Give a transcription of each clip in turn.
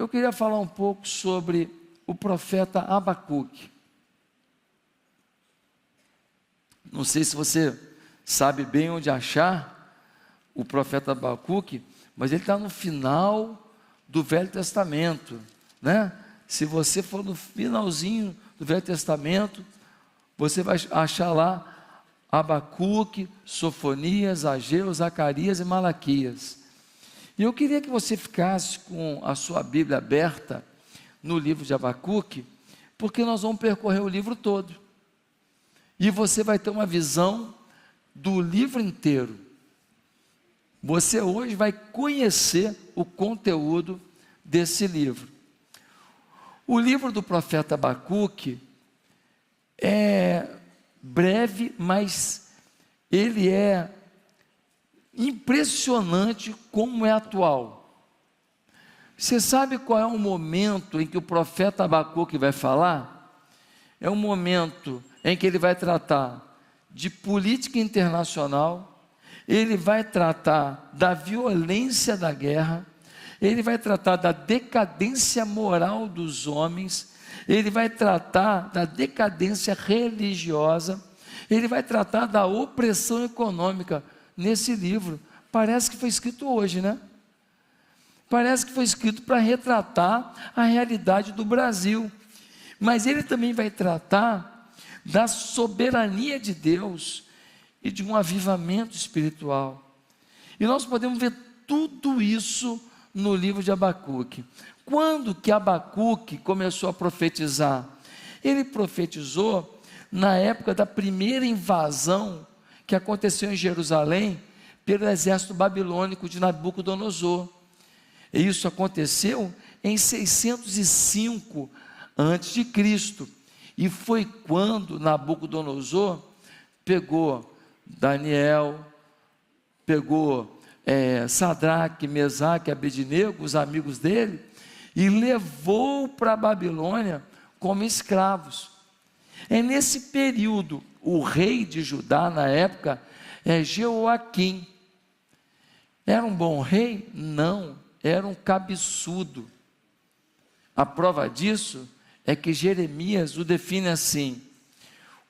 eu queria falar um pouco sobre o profeta Abacuque. Não sei se você sabe bem onde achar o profeta Abacuque, mas ele está no final do Velho Testamento, né? Se você for no finalzinho do Velho Testamento, você vai achar lá Abacuque, Sofonias, Ageu, Zacarias e Malaquias. E eu queria que você ficasse com a sua Bíblia aberta no livro de Abacuque, porque nós vamos percorrer o livro todo. E você vai ter uma visão do livro inteiro. Você hoje vai conhecer o conteúdo desse livro. O livro do profeta Abacuque é breve, mas ele é impressionante como é atual. Você sabe qual é o momento em que o profeta Abacuque vai falar? É um momento em que ele vai tratar de política internacional, ele vai tratar da violência da guerra, ele vai tratar da decadência moral dos homens, ele vai tratar da decadência religiosa, ele vai tratar da opressão econômica nesse livro. Parece que foi escrito hoje, né? Parece que foi escrito para retratar a realidade do Brasil, mas ele também vai tratar da soberania de Deus e de um avivamento espiritual. E nós podemos ver tudo isso no livro de Abacuque. Quando que Abacuque começou a profetizar? Ele profetizou na época da primeira invasão que aconteceu em Jerusalém pelo exército babilônico de Nabucodonosor. E isso aconteceu em 605 a.C. E foi quando Nabucodonosor pegou Daniel, pegou Sadraque, Mesaque, Abednego, os amigos dele, e levou para a Babilônia como escravos. É nesse período, o rei de Judá na época é Jeoaquim. Era um bom rei? Não, era um cabeçudo. A prova disso é que Jeremias o define assim: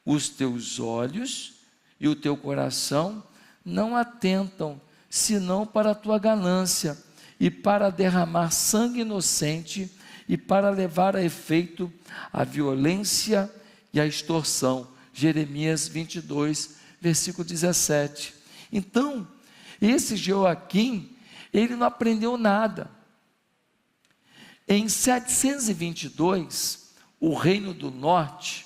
os teus olhos e o teu coração não atentam senão para a tua ganância e para derramar sangue inocente e para levar a efeito a violência e a extorsão. Jeremias 22, versículo 17. Então, esse Jeoaquim, ele não aprendeu nada. Em 722, o reino do norte,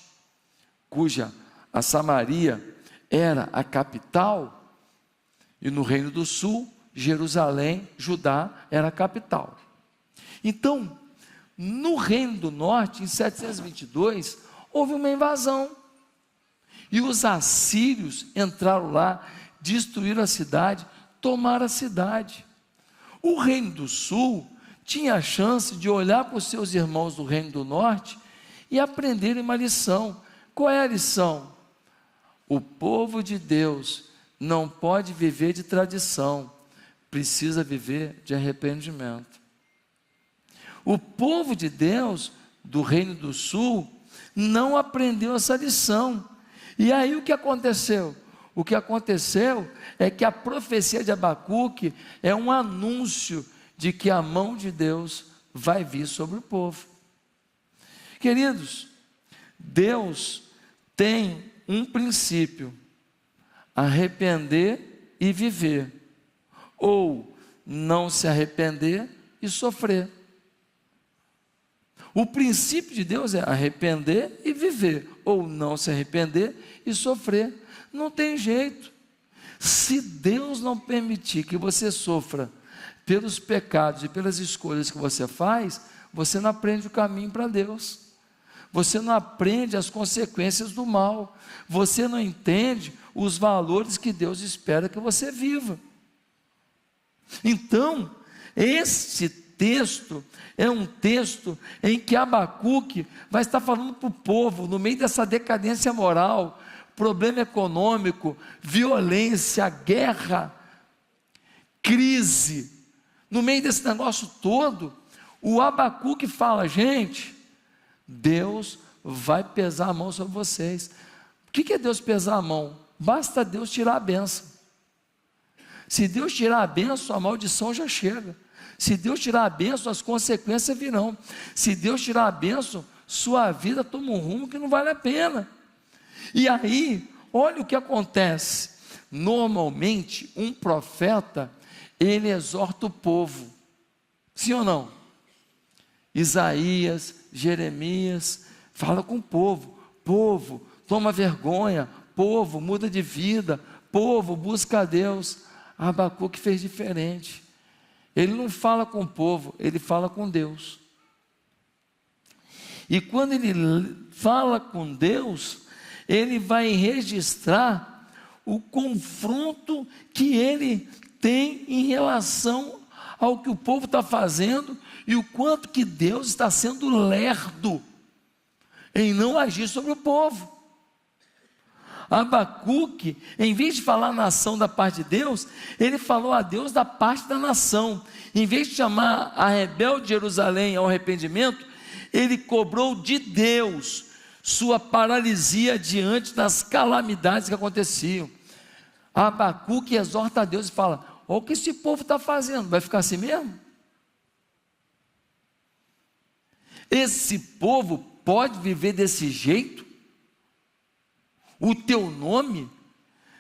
cuja a Samaria era a capital, e no reino do sul, Jerusalém, Judá, era a capital. Então, no reino do norte, em 722, houve uma invasão, e os assírios entraram lá, destruíram a cidade, tomaram a cidade. O reino do sul tinha a chance de olhar para os seus irmãos do reino do norte e aprenderem uma lição. Qual é a lição? O povo de Deus não pode viver de tradição, precisa viver de arrependimento. O povo de Deus do reino do sul não aprendeu essa lição. E aí o que aconteceu? O que aconteceu é que a profecia de Abacuque é um anúncio de que a mão de Deus vai vir sobre o povo. Queridos, Deus tem um princípio: arrepender e viver, ou não se arrepender e sofrer. O princípio de Deus é arrepender e viver, ou não se arrepender e sofrer. Não tem jeito. Se Deus não permitir que você sofra pelos pecados e pelas escolhas que você faz, você não aprende o caminho para Deus. Você não aprende as consequências do mal. Você não entende os valores que Deus espera que você viva. Então, esse texto é um texto em que Abacuque vai estar falando para o povo, no meio dessa decadência moral, problema econômico, violência, guerra, crise, no meio desse negócio todo, O Abacuque fala: gente, Deus vai pesar a mão sobre vocês. O que é Deus pesar a mão? Basta Deus tirar a bênção. Se Deus tirar a bênção, a maldição já chega. Se Deus tirar a bênção, as consequências virão. Se Deus tirar a bênção, sua vida toma um rumo que não vale a pena. E aí, olha o que acontece. Normalmente, um profeta, ele exorta o povo. Sim ou não? Isaías, Jeremias, fala com o povo. Povo, toma vergonha. Povo, muda de vida. Povo, busca a Deus. Abacuque fez diferente. Ele não fala com o povo, ele fala com Deus. E quando ele fala com Deus, ele vai registrar o confronto que ele tem em relação ao que o povo está fazendo e o quanto que Deus está sendo lerdo em não agir sobre o povo. Abacuque, em vez de falar nação da parte de Deus, ele falou a Deus da parte da nação. Em vez de chamar a rebelde Jerusalém ao arrependimento, ele cobrou de Deus sua paralisia diante das calamidades que aconteciam. Abacuque exorta a Deus e fala: olha o que esse povo está fazendo, vai ficar assim mesmo? Esse povo pode viver desse jeito? O teu nome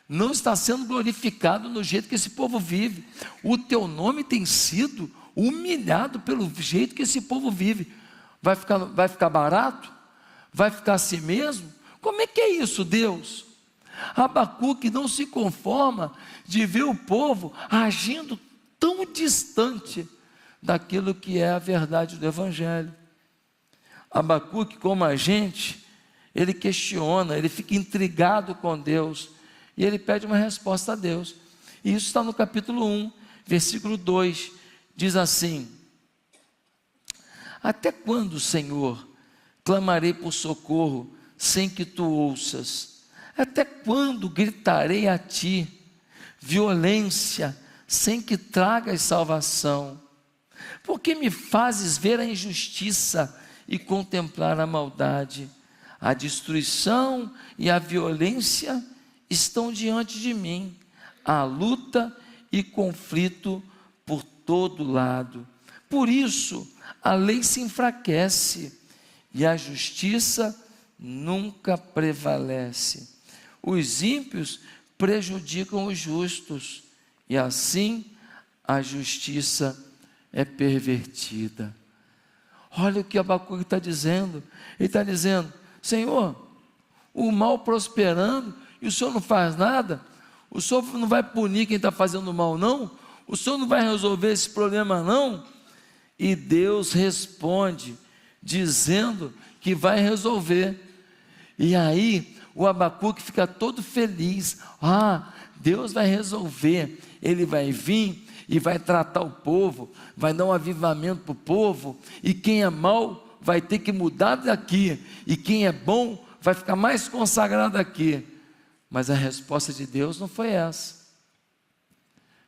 não está sendo glorificado no jeito que esse povo vive. O teu nome tem sido humilhado pelo jeito que esse povo vive. Vai ficar barato? Vai ficar assim mesmo? Como é que é isso, Deus? Abacuque não se conforma de ver o povo agindo tão distante daquilo que é a verdade do Evangelho. Abacuque, como a gente, ele questiona, ele fica intrigado com Deus, e ele pede uma resposta a Deus. E isso está no capítulo 1, versículo 2, diz assim: até quando, Senhor, clamarei por socorro, sem que tu ouças? Até quando gritarei a ti, violência, sem que tragas salvação? Por que me fazes ver a injustiça e contemplar a maldade? A destruição e a violência estão diante de mim, a luta e conflito por todo lado. Por isso, a lei se enfraquece e a justiça nunca prevalece. Os ímpios prejudicam os justos e assim a justiça é pervertida. Olha o que Abacuque está dizendo. Ele está dizendo: Senhor, o mal prosperando e o Senhor não faz nada? O Senhor não vai punir quem está fazendo mal, não? O Senhor não vai resolver esse problema, não? E Deus responde dizendo que vai resolver. E aí o Abacuque fica todo feliz. Deus vai resolver. Ele vai vir e vai tratar o povo, vai dar um avivamento para o povo, e quem é mau vai ter que mudar daqui, e quem é bom vai ficar mais consagrado aqui. Mas a resposta de Deus não foi essa.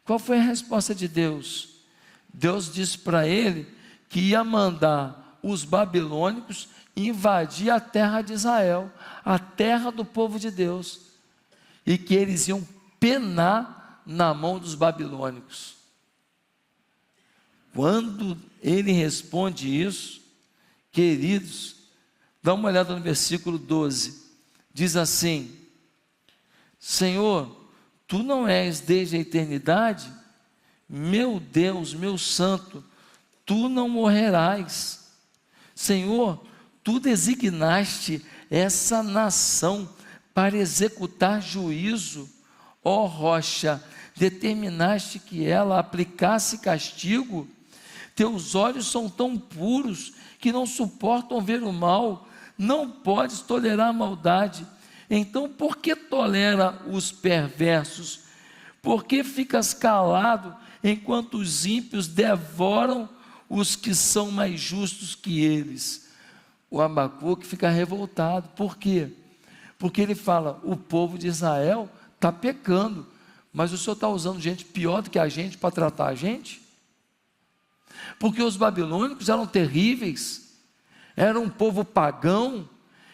Qual foi a resposta de Deus? Deus disse para ele que ia mandar os babilônicos invadir a terra de Israel, a terra do povo de Deus, e que eles iam penar na mão dos babilônicos. Quando ele responde isso, queridos, dá uma olhada no versículo 12, diz assim: Senhor, tu não és desde a eternidade? Meu Deus, meu santo, tu não morrerás. Senhor, tu designaste essa nação para executar juízo. Ó rocha, determinaste que ela aplicasse castigo. Teus olhos são tão puros que não suportam ver o mal, não podes tolerar a maldade. Então por que tolera os perversos? Por que ficas calado enquanto os ímpios devoram os que são mais justos que eles? O Abacuque fica revoltado. Por quê? Porque ele fala: o povo de Israel está pecando, mas o Senhor está usando gente pior do que a gente para tratar a gente? porque os babilônicos eram terríveis, era um povo pagão,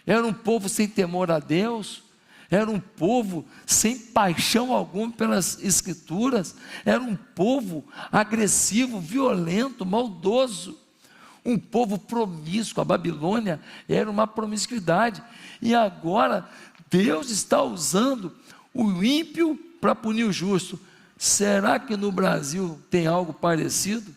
era um povo sem temor a Deus, era um povo sem paixão alguma pelas escrituras, era um povo agressivo, violento, maldoso, um povo promíscuo. A Babilônia era uma promiscuidade, e agora Deus está usando o ímpio para punir o justo. Será que no Brasil tem algo parecido?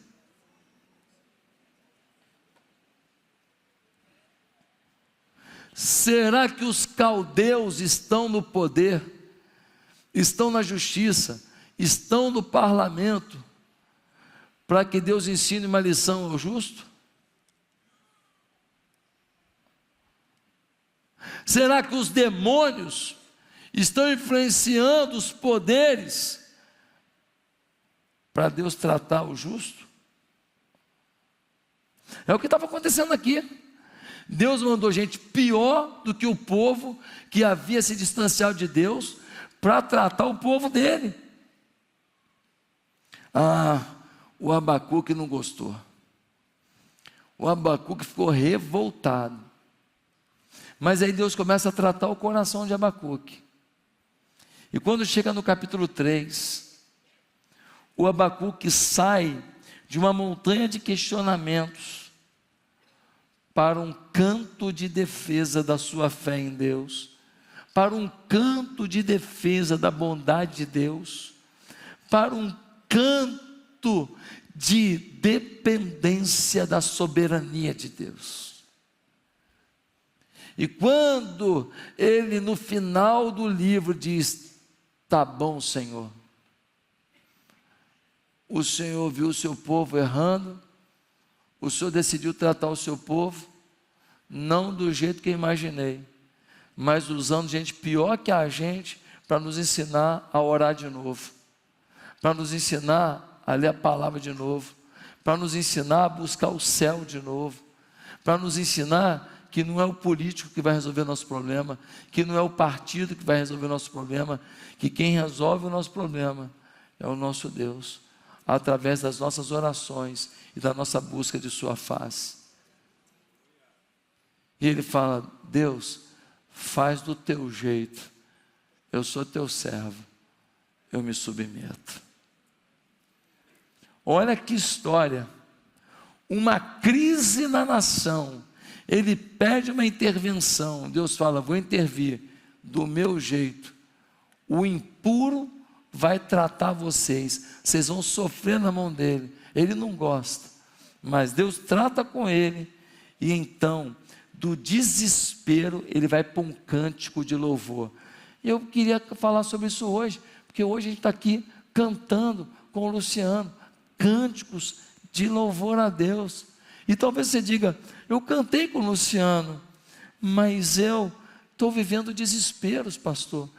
Será que os caldeus estão no poder, estão na justiça, estão no parlamento, para que Deus ensine uma lição ao justo? Será que os demônios estão influenciando os poderes para Deus tratar o justo? É o que estava acontecendo aqui. Deus mandou gente pior do que o povo que havia se distanciado de Deus para tratar o povo dele. O Abacuque não gostou. O Abacuque ficou revoltado. Mas aí Deus começa a tratar o coração de Abacuque. E quando chega no capítulo 3, o Abacuque sai de uma montanha de questionamentos para um canto de defesa da sua fé em Deus, para um canto de defesa da bondade de Deus, para um canto de dependência da soberania de Deus. E quando ele no final do livro diz: tá bom, Senhor, o Senhor viu o seu povo errando, o Senhor decidiu tratar o seu povo, não do jeito que eu imaginei, mas usando gente pior que a gente, para nos ensinar a orar de novo, para nos ensinar a ler a palavra de novo, para nos ensinar a buscar o céu de novo, para nos ensinar que não é o político que vai resolver o nosso problema, que não é o partido que vai resolver o nosso problema, que quem resolve o nosso problema é o nosso Deus, através das nossas orações e da nossa busca de sua face. E ele fala: Deus, faz do teu jeito, eu sou teu servo, eu me submeto. Olha que história, uma crise na nação, ele pede uma intervenção, Deus fala: vou intervir do meu jeito, o impuro vai tratar vocês, vocês vão sofrer na mão dele, ele não gosta, mas Deus trata com ele, e então, do desespero, ele vai para um cântico de louvor. E eu queria falar sobre isso hoje, porque hoje a gente está aqui cantando com o Luciano, cânticos de louvor a Deus. E talvez você diga: eu cantei com o Luciano, mas eu estou vivendo desesperos, pastor,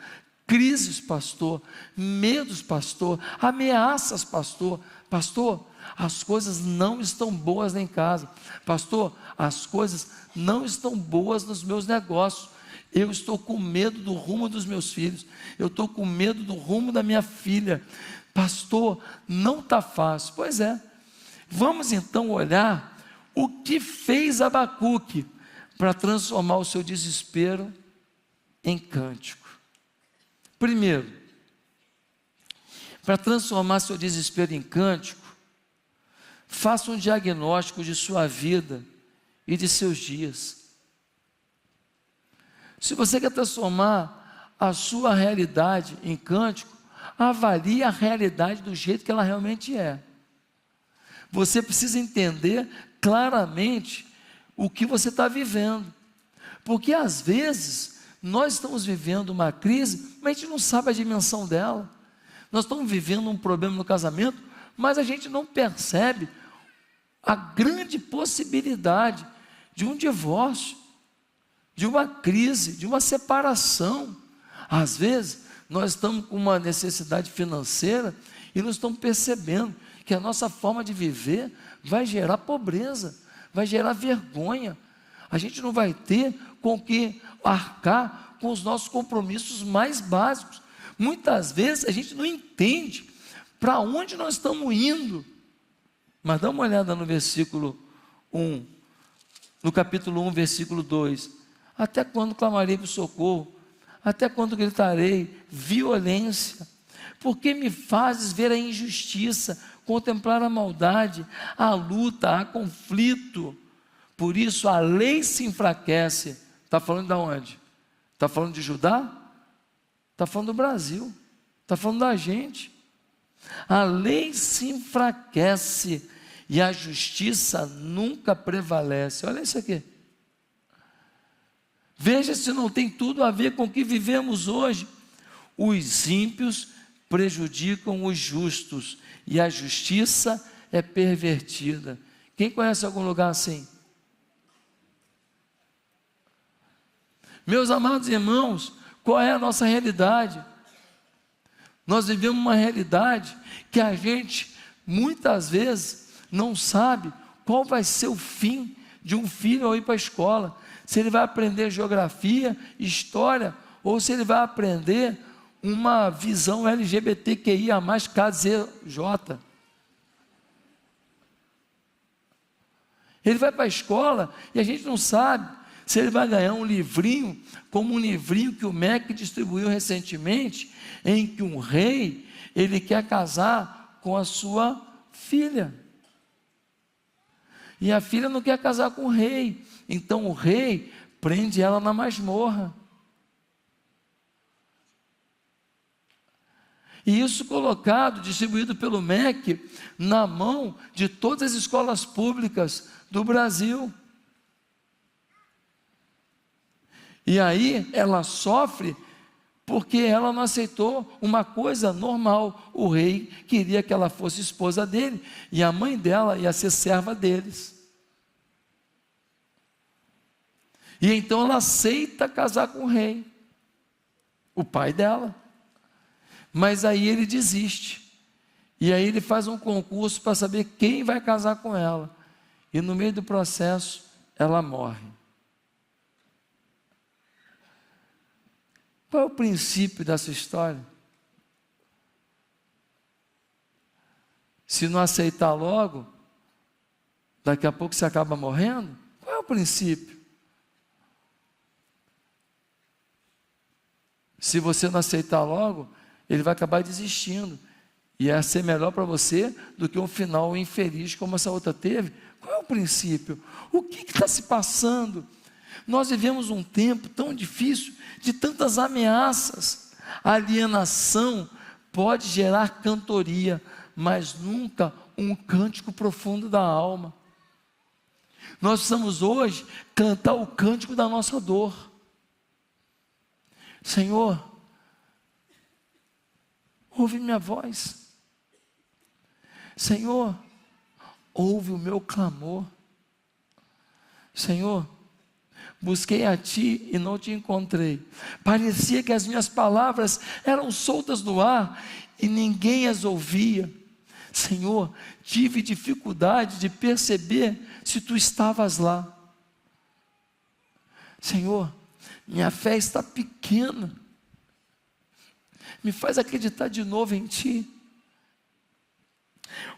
crises, pastor, medos, pastor, ameaças, pastor. Pastor, as coisas não estão boas em casa. Pastor, as coisas não estão boas nos meus negócios. Eu estou com medo do rumo dos meus filhos. Eu estou com medo do rumo da minha filha. Pastor, não está fácil. Pois é. Vamos então olhar o que fez Abacuque para transformar o seu desespero em cântico. Primeiro, para transformar seu desespero em cântico, faça um diagnóstico de sua vida e de seus dias. Se você quer transformar a sua realidade em cântico, avalie a realidade do jeito que ela realmente é. Você precisa entender claramente o que você está vivendo, porque às vezes nós estamos vivendo uma crise, mas a gente não sabe a dimensão dela. Nós estamos vivendo um problema no casamento, mas a gente não percebe a grande possibilidade de um divórcio, de uma crise, de uma separação. Às vezes nós estamos com uma necessidade financeira e não estamos percebendo que a nossa forma de viver vai gerar pobreza, vai gerar vergonha. A gente não vai ter com que arcar com os nossos compromissos mais básicos. Muitas vezes a gente não entende para onde nós estamos indo. Mas dá uma olhada no versículo 1, no capítulo 1, versículo 2. Até quando clamarei por socorro? Até quando gritarei violência? Porque me fazes ver a injustiça, contemplar a maldade, a luta, a conflito. Por isso a lei se enfraquece. Está falando de onde? Está falando de Judá? Está falando do Brasil. Está falando da gente. A lei se enfraquece e a justiça nunca prevalece. Olha isso aqui. Veja se não tem tudo a ver com o que vivemos hoje. Os ímpios prejudicam os justos e a justiça é pervertida. Quem conhece algum lugar assim? Meus amados irmãos, qual é a nossa realidade? Nós vivemos uma realidade que a gente muitas vezes não sabe qual vai ser o fim de um filho ao ir para a escola. Se ele vai aprender geografia, história, ou se ele vai aprender uma visão LGBTQIA+, KZJ. Ele vai para a escola e a gente não sabe se ele vai ganhar um livrinho, como um livrinho que o MEC distribuiu recentemente, em que um rei, ele quer casar com a sua filha. E a filha não quer casar com o rei, então o rei prende ela na masmorra. E isso colocado, distribuído pelo MEC, na mão de todas as escolas públicas do Brasil. E aí ela sofre porque ela não aceitou uma coisa normal. O rei queria que ela fosse esposa dele e a mãe dela ia ser serva deles. E então ela aceita casar com o rei, o pai dela. Mas aí ele desiste. E aí ele faz um concurso para saber quem vai casar com ela. E no meio do processo ela morre. Qual é o princípio dessa história? Se não aceitar logo, daqui a pouco você acaba morrendo? Qual é o princípio? Se você não aceitar logo, ele vai acabar desistindo. E ia ser melhor para você do que um final infeliz como essa outra teve. Qual é o princípio? O que está se passando? Nós vivemos um tempo tão difícil, de tantas ameaças. A alienação pode gerar cantoria, mas nunca um cântico profundo da alma. Nós precisamos hoje cantar o cântico da nossa dor. Senhor, ouve minha voz. Senhor, ouve o meu clamor. Senhor, busquei a Ti e não Te encontrei. Parecia que as minhas palavras eram soltas no ar e ninguém as ouvia. Senhor, tive dificuldade de perceber se Tu estavas lá. Senhor, minha fé está pequena. Me faz acreditar de novo em Ti.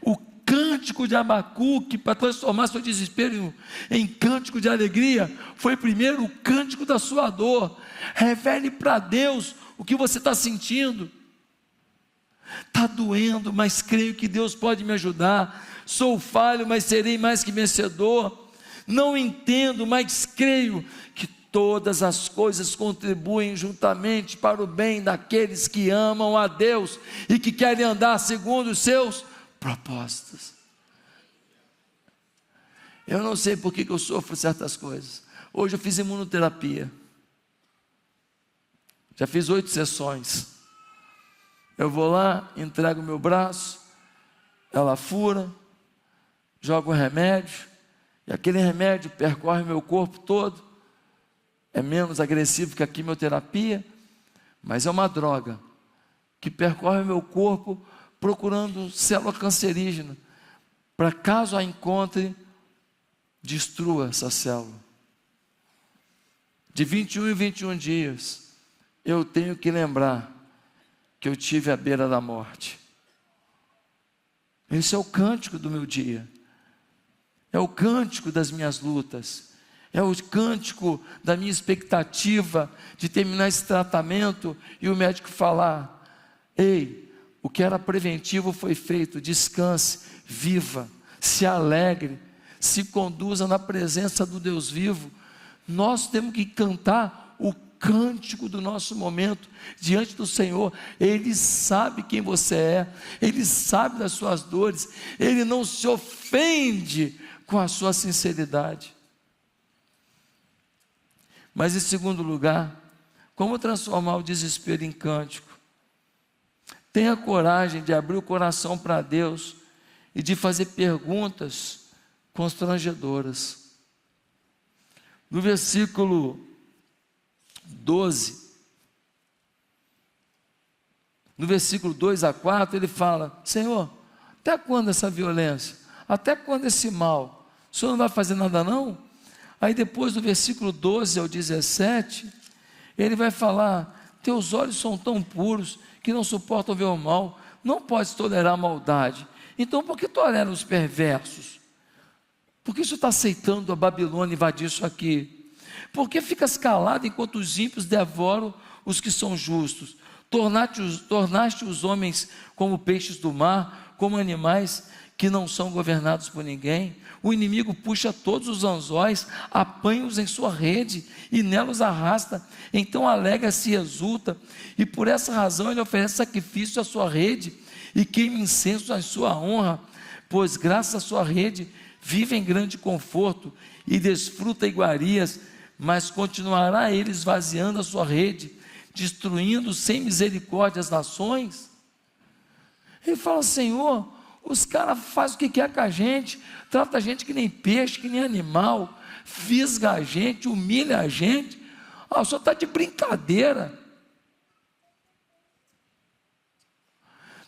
O cântico de Abacuque, para transformar seu desespero em cântico de alegria, foi primeiro o cântico da sua dor. Revele para Deus o que você está sentindo. Está doendo, mas creio que Deus pode me ajudar. Sou falho, mas serei mais que vencedor. Não entendo, mas creio que todas as coisas contribuem juntamente para o bem daqueles que amam a Deus e que querem andar segundo os seus propósitos. Eu não sei por que eu sofro certas coisas. Hoje eu fiz imunoterapia. Já fiz 8 sessões. Eu vou lá, entrego o meu braço, ela fura, joga um remédio, e aquele remédio percorre meu corpo todo. É menos agressivo que a quimioterapia, mas é uma droga que percorre meu corpo procurando célula cancerígena, para caso a encontre, destrua essa célula. De 21 em 21 dias, eu tenho que lembrar que eu tive à beira da morte. Esse é o cântico do meu dia, é o cântico das minhas lutas, é o cântico da minha expectativa de terminar esse tratamento e o médico falar: ei, o que era preventivo foi feito, descanse, viva, se alegre, se conduza na presença do Deus vivo. Nós temos que cantar o cântico do nosso momento diante do Senhor. Ele sabe quem você é, Ele sabe das suas dores, Ele não se ofende com a sua sinceridade. Mas em segundo lugar, como transformar o desespero em cântico? Tenha coragem de abrir o coração para Deus e de fazer perguntas constrangedoras. No versículo 12, no versículo 2 a 4, ele fala: Senhor, até quando essa violência? Até quando esse mal? O Senhor não vai fazer nada não? Aí depois do versículo 12 ao 17, ele vai falar: teus olhos são tão puros que não suportam ver o mal, não podes tolerar a maldade, então por que tolera os perversos? Por que isso está aceitando a Babilônia invadir isso aqui? Por que ficas calado enquanto os ímpios devoram os que são justos? Tornaste os homens como peixes do mar, como animais que não são governados por ninguém. O inimigo puxa todos os anzóis, apanha-os em sua rede e nela os arrasta. Então alegra-se e exulta, e por essa razão ele oferece sacrifício à sua rede e queima incenso à sua honra, pois graças à sua rede vive em grande conforto e desfruta iguarias, mas continuará ele esvaziando a sua rede, destruindo sem misericórdia as nações? Ele fala: Senhor, os caras fazem o que quer com a gente, trata a gente que nem peixe, que nem animal, fisga a gente, humilha a gente. O Senhor está de brincadeira.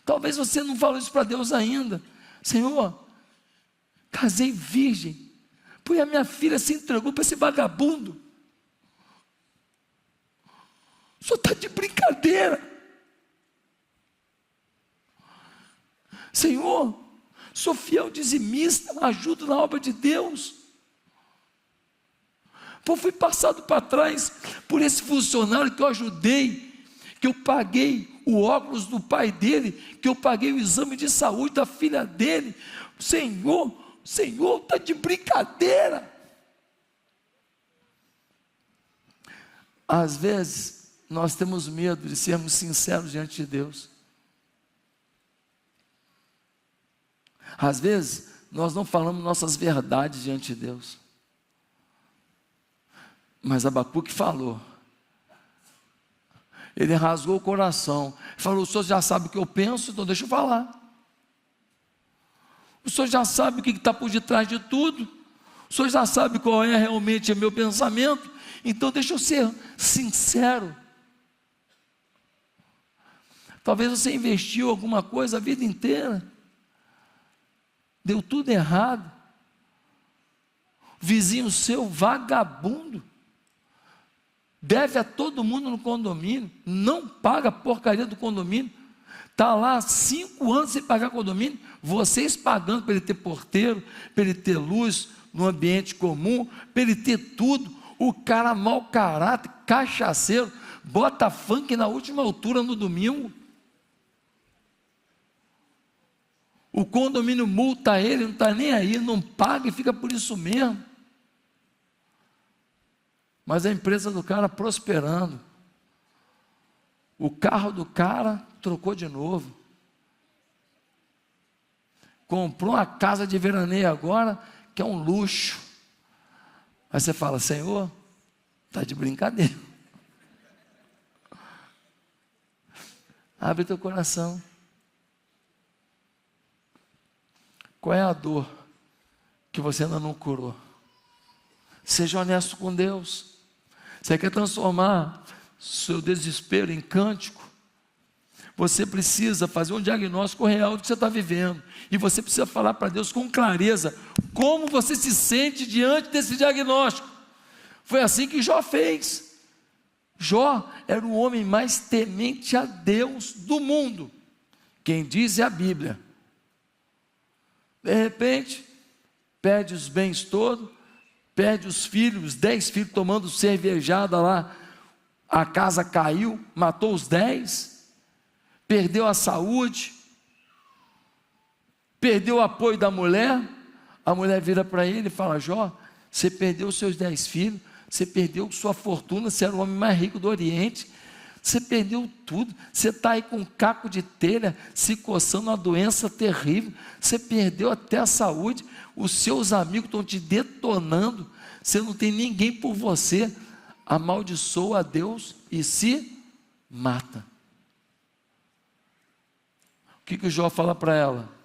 Talvez você não falou isso para Deus ainda. Senhor, casei virgem, porque a minha filha se entregou para esse vagabundo. O Senhor está de brincadeira. Senhor, sou fiel dizimista, ajudo na obra de Deus. Pô, fui passado para trás por esse funcionário que eu ajudei, que eu paguei o óculos do pai dele, que eu paguei o exame de saúde da filha dele. Senhor está de brincadeira. Às vezes nós temos medo de sermos sinceros diante de Deus. Às vezes nós não falamos nossas verdades diante de Deus. Mas Abacuque falou. Ele rasgou o coração, falou: o Senhor já sabe o que eu penso, então deixa eu falar. O Senhor já sabe o que está por detrás de tudo, o Senhor já sabe qual é realmente o meu pensamento, então deixa eu ser sincero. Talvez você investiu alguma coisa a vida inteira, deu tudo errado, vizinho seu vagabundo, deve a todo mundo no condomínio, não paga a porcaria do condomínio, está lá 5 anos sem pagar condomínio, vocês pagando para ele ter porteiro, para ele ter luz no ambiente comum, para ele ter tudo. O cara mau caráter, cachaceiro, bota funk na última altura no domingo. O condomínio multa ele, não está nem aí, não paga e fica por isso mesmo. Mas a empresa do cara prosperando, o carro do cara trocou de novo, comprou uma casa de veraneio agora, que é um luxo. Aí você fala: Senhor, está de brincadeira. Abre teu coração. Qual é a dor que você ainda não curou? Seja honesto com Deus. Você quer transformar seu desespero em cântico? Você precisa fazer um diagnóstico real do que você está vivendo. E você precisa falar para Deus com clareza como você se sente diante desse diagnóstico. Foi assim que Jó fez. Jó era o homem mais temente a Deus do mundo. Quem diz é a Bíblia. De repente, perde os bens todos, perde os filhos, os 10 filhos tomando cervejada lá, a casa caiu, matou os 10, perdeu a saúde, perdeu o apoio da mulher. A mulher vira para ele e fala: Jó, você perdeu os seus 10 filhos, você perdeu sua fortuna, você era o homem mais rico do Oriente, você perdeu tudo, você está aí com um caco de telha, se coçando, uma doença terrível, você perdeu até a saúde, os seus amigos estão te detonando, você não tem ninguém por você, amaldiçoa a Deus e se mata. O que o Jó fala para ela?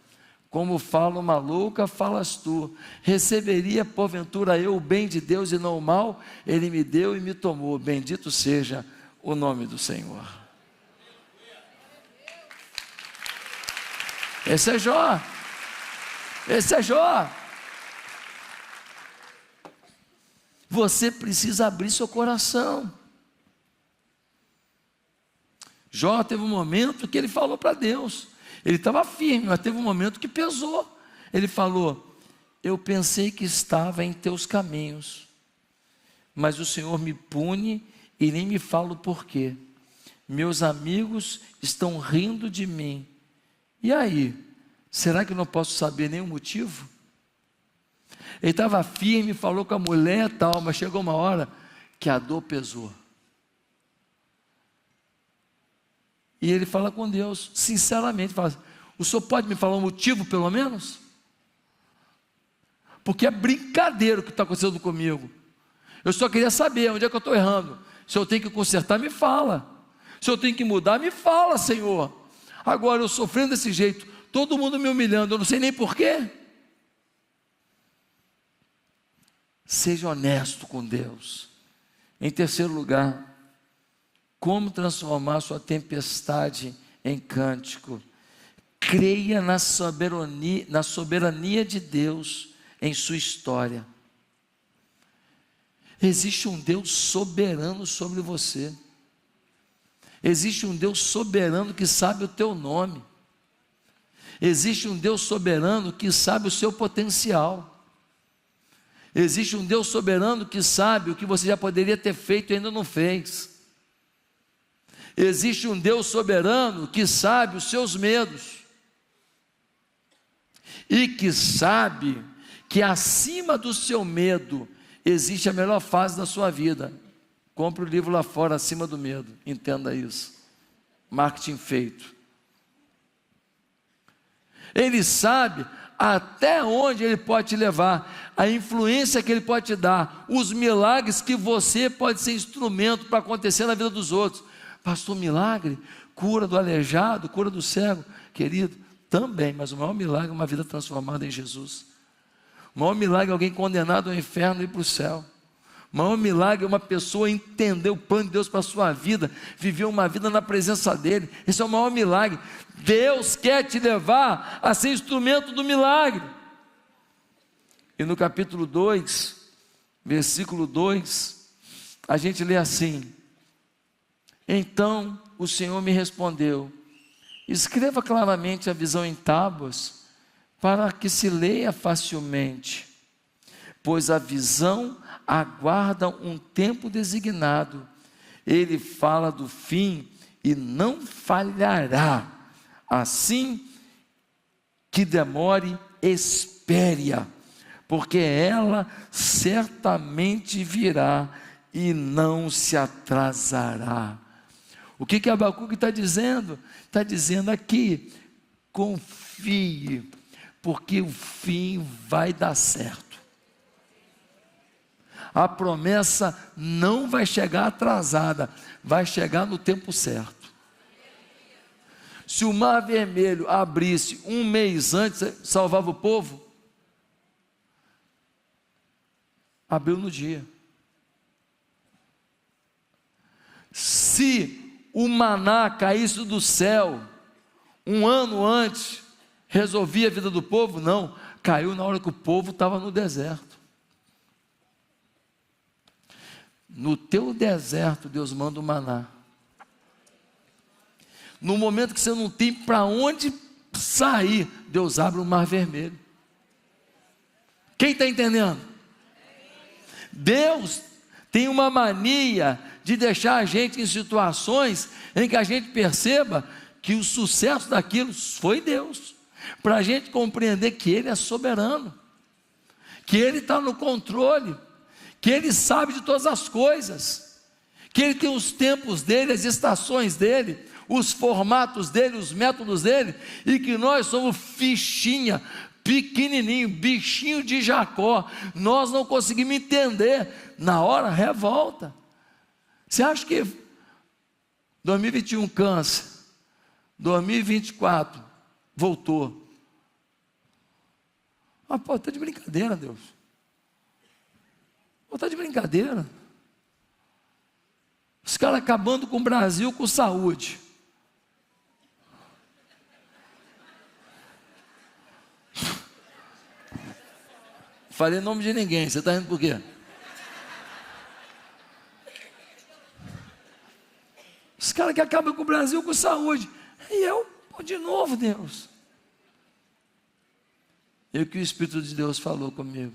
Como fala uma louca, falas tu. Receberia porventura eu o bem de Deus e não o mal? Ele me deu e me tomou. Bendito seja o nome do Senhor. Esse é Jó. Esse é Jó. Você precisa abrir seu coração. Jó teve um momento que ele falou para Deus. Ele estava firme, mas teve um momento que pesou. Ele falou: eu pensei que estava em teus caminhos, mas o Senhor me pune e nem me fala o porquê. Meus amigos estão rindo de mim. E aí? Será que eu não posso saber nenhum motivo? Ele estava firme, falou com a mulher e tal, mas chegou uma hora que a dor pesou. E ele fala com Deus, sinceramente, fala: o senhor pode me falar um motivo pelo menos? Porque é brincadeira o que está acontecendo comigo. Eu só queria saber onde é que eu estou errando. Se eu tenho que consertar, me fala. Se eu tenho que mudar, me fala, Senhor. Agora eu sofrendo desse jeito, todo mundo me humilhando, eu não sei nem porquê. Seja honesto com Deus. Em terceiro lugar, como transformar sua tempestade em cântico? Creia na soberania de Deus em sua história. Existe um Deus soberano sobre você. Existe um Deus soberano que sabe o teu nome. Existe um Deus soberano que sabe o seu potencial. Existe um Deus soberano que sabe o que você já poderia ter feito e ainda não fez. Existe um Deus soberano que sabe os seus medos. E que sabe que acima do seu medo existe a melhor fase da sua vida. Compre o livro lá fora, Acima do Medo. Entenda isso. Marketing feito. Ele sabe até onde ele pode te levar, a influência que ele pode te dar, os milagres que você pode ser instrumento para acontecer na vida dos outros. Pastor, milagre? Cura do aleijado, cura do cego? Querido, também, mas o maior milagre é uma vida transformada em Jesus. O maior milagre é alguém condenado ao inferno e ir para o céu. O maior milagre é uma pessoa entender o plano de Deus para a sua vida, viver uma vida na presença dEle. Esse é o maior milagre. Deus quer te levar a ser instrumento do milagre. E no capítulo 2, versículo 2, a gente lê assim: então o Senhor me respondeu: escreva claramente a visão em tábuas, para que se leia facilmente, pois a visão aguarda um tempo designado. Ele fala do fim e não falhará. Assim que demore, espere-a, porque ela certamente virá e não se atrasará. O que Abacuque está dizendo? Está dizendo aqui: confie, porque o fim vai dar certo. A promessa não vai chegar atrasada, vai chegar no tempo certo. Se o Mar Vermelho abrisse um mês antes, salvava o povo? Abriu no dia. Se o maná caísse do céu um ano antes, resolvia a vida do povo? Não, caiu na hora que o povo estava no deserto. No teu deserto, Deus manda o maná. No momento que você não tem para onde sair, Deus abre o Mar Vermelho. Quem está entendendo? Deus tem uma mania de deixar a gente em situações em que a gente perceba que o sucesso daquilo foi Deus, para a gente compreender que Ele é soberano, que Ele está no controle, que Ele sabe de todas as coisas, que Ele tem os tempos dEle, as estações dEle, os formatos dEle, os métodos dEle, e que nós somos fichinha, pequenininho, bichinho de Jacó, nós não conseguimos entender, na hora revolta. Você acha que 2021 cansa, 2024 voltou? Ah, pô, está de brincadeira, Deus. Pô, está de brincadeira. Os caras acabando com o Brasil com saúde. Falei em nome de ninguém, você está rindo por quê? Os caras que acabam com o Brasil com saúde. E eu, pô, de novo, Deus. E o que o Espírito de Deus falou comigo?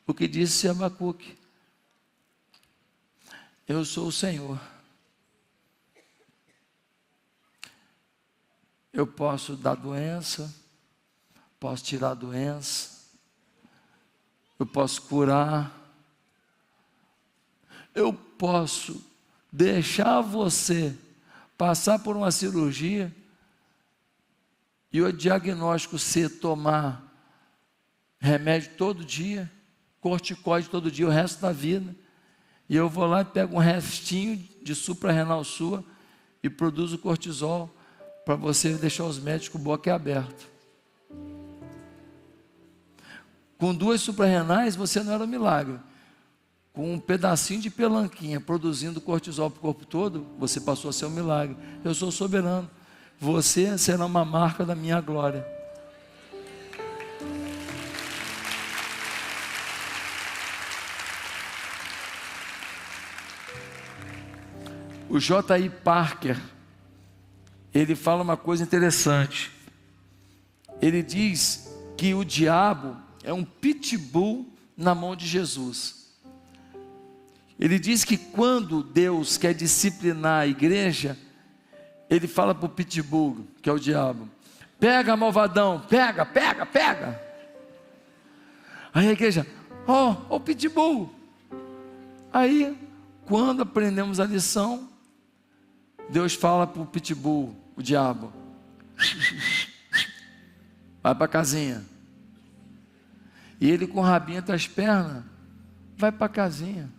O que disse Abacuque? Eu sou o Senhor. Eu posso dar doença, posso tirar a doença, eu posso curar, eu posso deixar você passar por uma cirurgia e o diagnóstico ser tomar remédio todo dia, corticoide todo dia, o resto da vida, e eu vou lá e pego um restinho de suprarrenal sua e produzo cortisol para você deixar os médicos boquiaberto. Com 2 suprarrenais você não era um milagre. Com um pedacinho de pelanquinha produzindo cortisol para o corpo todo, você passou a ser um milagre. Eu sou soberano. Você será uma marca da minha glória. O J.I. Parker, ele fala uma coisa interessante. Ele diz que o diabo é um pitbull na mão de Jesus. Ele diz que quando Deus quer disciplinar a igreja, Ele fala para o pitbull, que é o diabo: pega, malvadão, pega. Aí a igreja: ó, o pitbull. Aí, quando aprendemos a lição, Deus fala para o pitbull, o diabo: vai para a casinha. E ele, com o rabinho entre as pernas, vai para a casinha.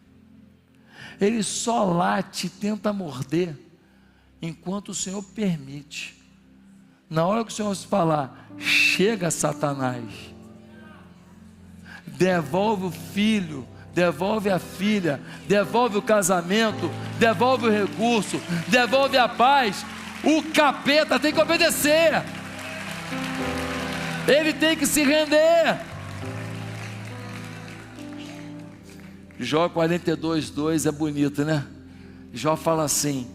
Ele só late e tenta morder enquanto o Senhor permite. Na hora que o Senhor falar: chega, Satanás, devolve o filho, devolve a filha, devolve o casamento, devolve o recurso, devolve a paz, o capeta tem que obedecer, ele tem que se render. Jó 42:2 é bonito, né? Jó fala assim: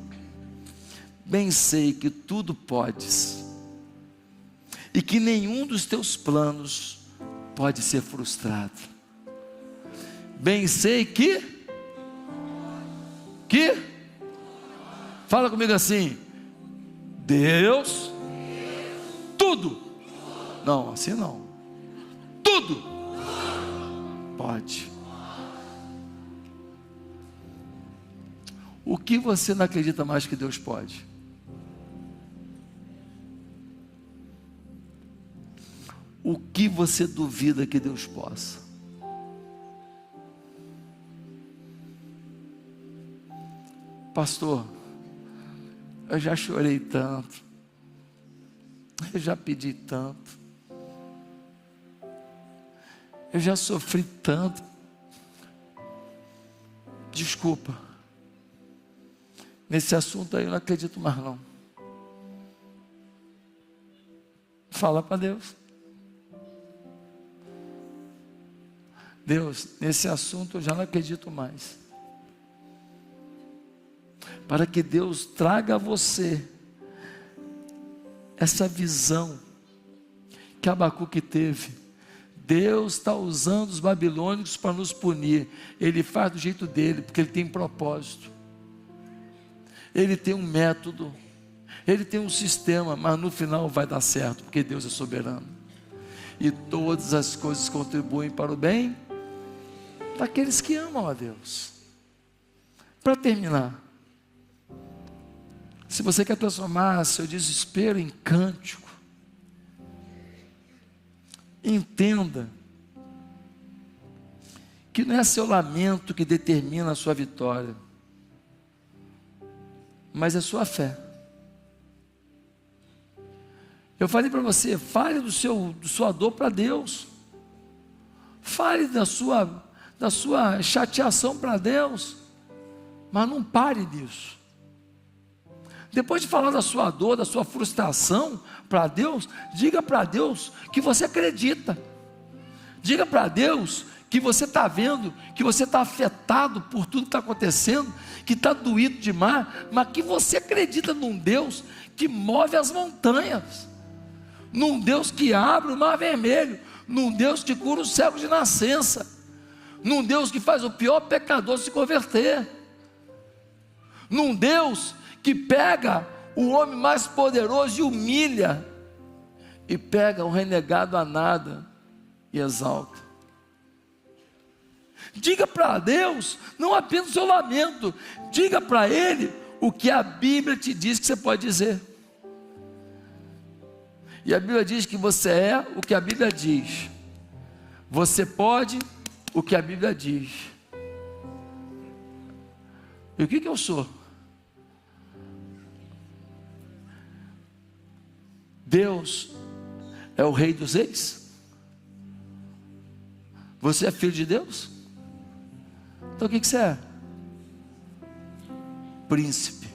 bem sei que tudo podes, e que nenhum dos teus planos pode ser frustrado. Bem sei que fala comigo assim: Deus, tudo, não, assim não, tudo pode. O que você não acredita mais que Deus pode? O que você duvida que Deus possa? Pastor, eu já chorei tanto, eu já pedi tanto, eu já sofri tanto. Desculpa, nesse assunto aí eu não acredito mais não. Fala para Deus: Deus, nesse assunto eu já não acredito mais. Para que Deus traga a você essa visão que Abacuque teve, Deus está usando os babilônicos para nos punir. Ele faz do jeito dele, porque ele tem propósito. Ele tem um método. Ele tem um sistema, mas no final vai dar certo, porque Deus é soberano. E todas as coisas contribuem para o bem daqueles que amam a Deus. Para terminar, se você quer transformar seu desespero em cântico, entenda que não é seu lamento que determina a sua vitória, mas é sua fé. Eu falei para você, fale da sua dor para Deus, fale da sua chateação para Deus, mas não pare nisso. Depois de falar da sua dor, da sua frustração para Deus, diga para Deus que você acredita. Diga para Deus que você está vendo, que você está afetado por tudo que está acontecendo, que está doído demais, mas que você acredita num Deus que move as montanhas, num Deus que abre o mar vermelho, num Deus que cura o cego de nascença, num Deus que faz o pior pecador se converter, num Deus que pega o homem mais poderoso e humilha, e pega o renegado a nada e exalta. Diga para Deus, não apenas o seu lamento, diga para Ele o que a Bíblia te diz que você pode dizer. E a Bíblia diz que você é o que a Bíblia diz, você pode o que a Bíblia diz. E o que eu sou? Deus é o Rei dos Reis? Você é filho de Deus? Então o que você é? Príncipe,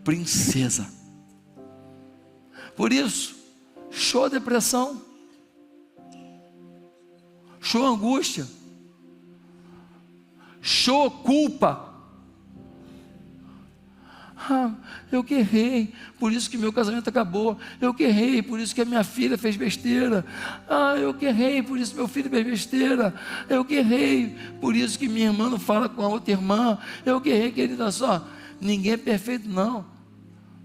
princesa. Por isso, show depressão, show angústia, show culpa. Eu que errei, por isso que meu casamento acabou. Eu que errei, por isso que a minha filha fez besteira. Eu que errei, por isso que meu filho fez besteira. Eu que errei, por isso que minha irmã não fala com a outra irmã. Eu que errei, querida, só. Ninguém é perfeito não,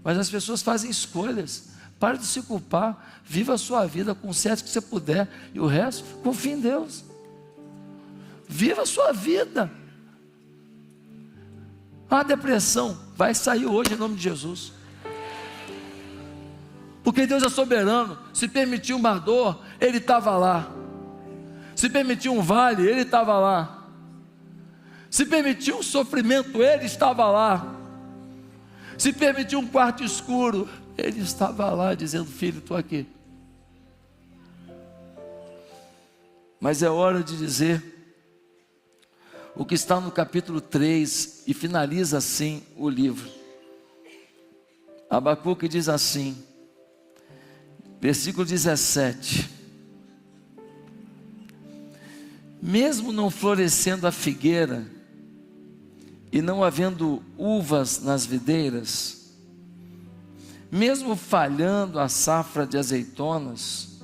mas as pessoas fazem escolhas. Pare de se culpar, viva a sua vida com o certo que você puder, e o resto, confie em Deus. Viva a sua vida. A depressão vai sair hoje em nome de Jesus, porque Deus é soberano. Se permitiu uma dor, Ele estava lá. Se permitiu um vale, Ele estava lá. Se permitiu um sofrimento, Ele estava lá. Se permitiu um quarto escuro, Ele estava lá dizendo: filho, estou aqui. Mas é hora de dizer o que está no capítulo 3, e finaliza assim o livro. Abacuque diz assim, versículo 17: mesmo não florescendo a figueira, e não havendo uvas nas videiras, mesmo falhando a safra de azeitonas,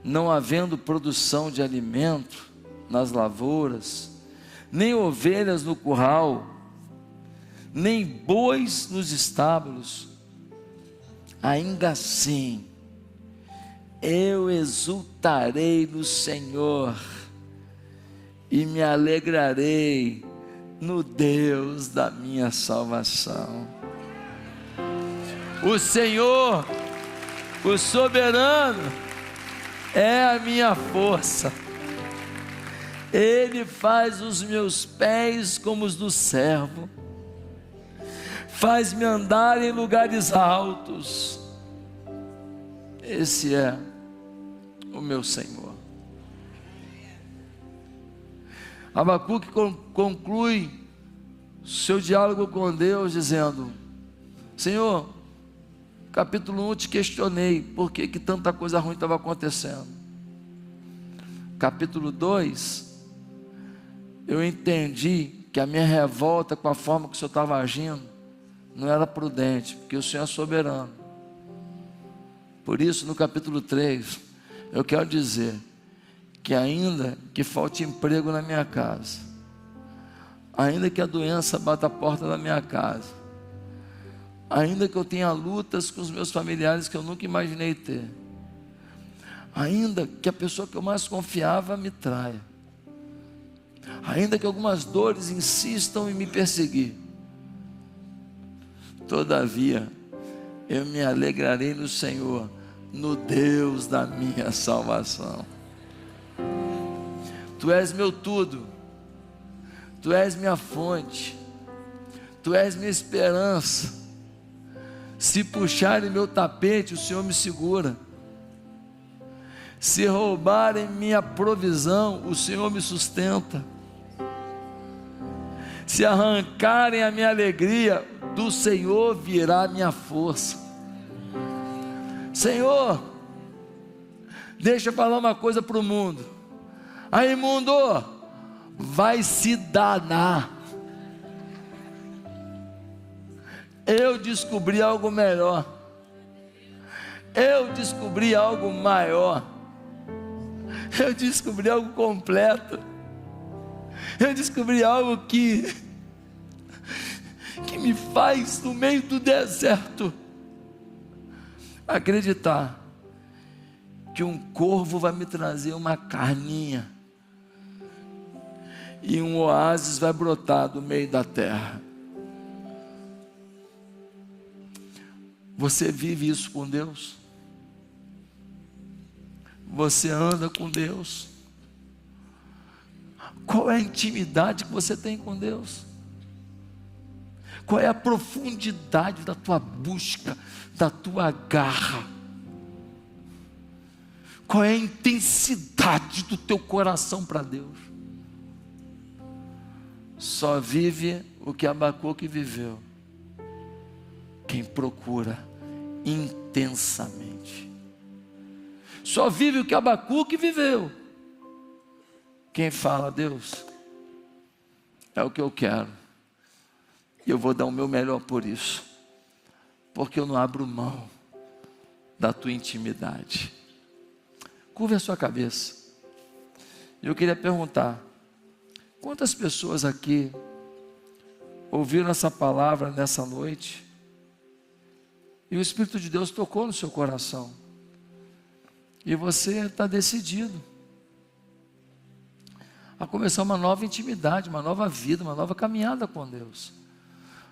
não havendo produção de alimento nas lavouras, nem ovelhas no curral, nem bois nos estábulos, ainda assim eu exultarei no Senhor e me alegrarei no Deus da minha salvação. O Senhor, o soberano, é a minha força. Ele faz os meus pés como os do servo, faz-me andar em lugares altos. Esse é o meu Senhor. Abacuque conclui seu diálogo com Deus dizendo: Senhor, capítulo 1 te questionei por que tanta coisa ruim estava acontecendo. Capítulo 2, eu entendi que a minha revolta com a forma que o Senhor estava agindo não era prudente, porque o Senhor é soberano. Por isso, no capítulo 3, Eu quero dizer que ainda que falte emprego na minha casa, ainda que a doença bata a porta da minha casa, ainda que eu tenha lutas com os meus familiares que eu nunca imaginei ter, ainda que a pessoa que eu mais confiava me traia, ainda que algumas dores insistam em me perseguir, todavia eu me alegrarei no Senhor, no Deus da minha salvação. Tu és meu tudo, Tu és minha fonte, Tu és minha esperança. Se puxarem meu tapete, o Senhor me segura. Se roubarem minha provisão, o Senhor me sustenta. Se arrancarem a minha alegria, do Senhor virá a minha força. Senhor, deixa eu falar uma coisa para o mundo. Aí, mundo, vai se danar. Eu descobri algo melhor. Eu descobri algo maior. Eu descobri algo completo. Eu descobri algo que me faz, no meio do deserto, acreditar que um corvo vai me trazer uma carninha e um oásis vai brotar do meio da terra. Você vive isso com Deus? Você anda com Deus? Qual é a intimidade que você tem com Deus? Qual é a profundidade da tua busca, da tua garra? Qual é a intensidade do teu coração para Deus? Só vive o que Abacuque viveu quem procura intensamente. Só vive o que Abacuque viveu quem fala: Deus, é o que eu quero, e eu vou dar o meu melhor por isso, porque eu não abro mão da tua intimidade. Curva a sua cabeça. Eu queria perguntar: quantas pessoas aqui ouviram essa palavra nessa noite e o Espírito de Deus tocou no seu coração, e você está decidido a começar uma nova intimidade, uma nova vida, uma nova caminhada com Deus?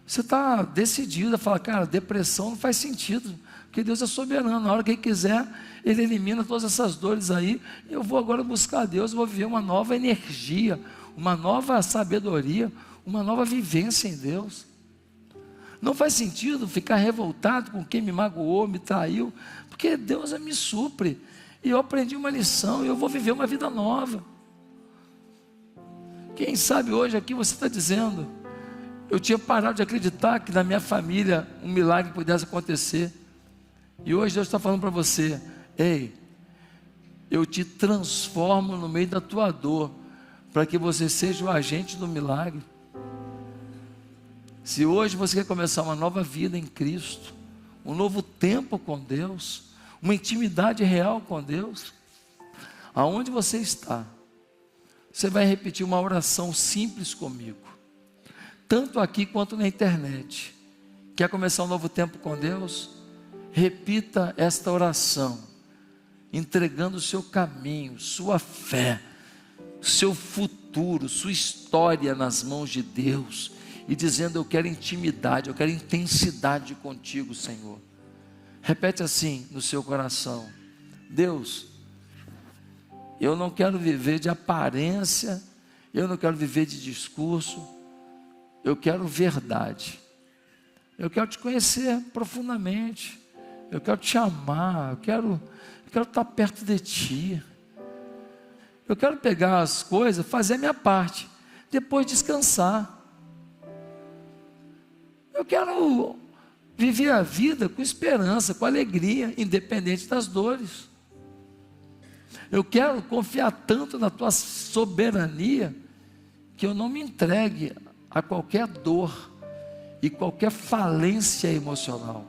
Você está decidido a falar: cara, depressão não faz sentido, porque Deus é soberano, na hora que Ele quiser, Ele elimina todas essas dores aí, e eu vou agora buscar Deus, eu vou viver uma nova energia, uma nova sabedoria, uma nova vivência em Deus. Não faz sentido ficar revoltado com quem me magoou, me traiu, porque Deus me supre, e eu aprendi uma lição, e eu vou viver uma vida nova. Quem sabe hoje aqui você está dizendo: eu tinha parado de acreditar que na minha família um milagre pudesse acontecer, e hoje Deus está falando para você: ei, eu te transformo no meio da tua dor, para que você seja o agente do milagre. Se hoje você quer começar uma nova vida em Cristo, um novo tempo com Deus, uma intimidade real com Deus, aonde você está, você vai repetir uma oração simples comigo, tanto aqui quanto na internet. Quer começar um novo tempo com Deus? Repita esta oração, entregando o seu caminho, sua fé, seu futuro, sua história nas mãos de Deus, e dizendo: eu quero intimidade, eu quero intensidade contigo, Senhor. Repete assim no seu coração: Deus, eu não quero viver de aparência, eu não quero viver de discurso, eu quero verdade, eu quero te conhecer profundamente, eu quero te amar, eu quero estar perto de ti, eu quero pegar as coisas, fazer a minha parte, depois descansar. Eu quero viver a vida com esperança, com alegria, independente das dores. Eu quero confiar tanto na tua soberania, que eu não me entregue a qualquer dor e qualquer falência emocional.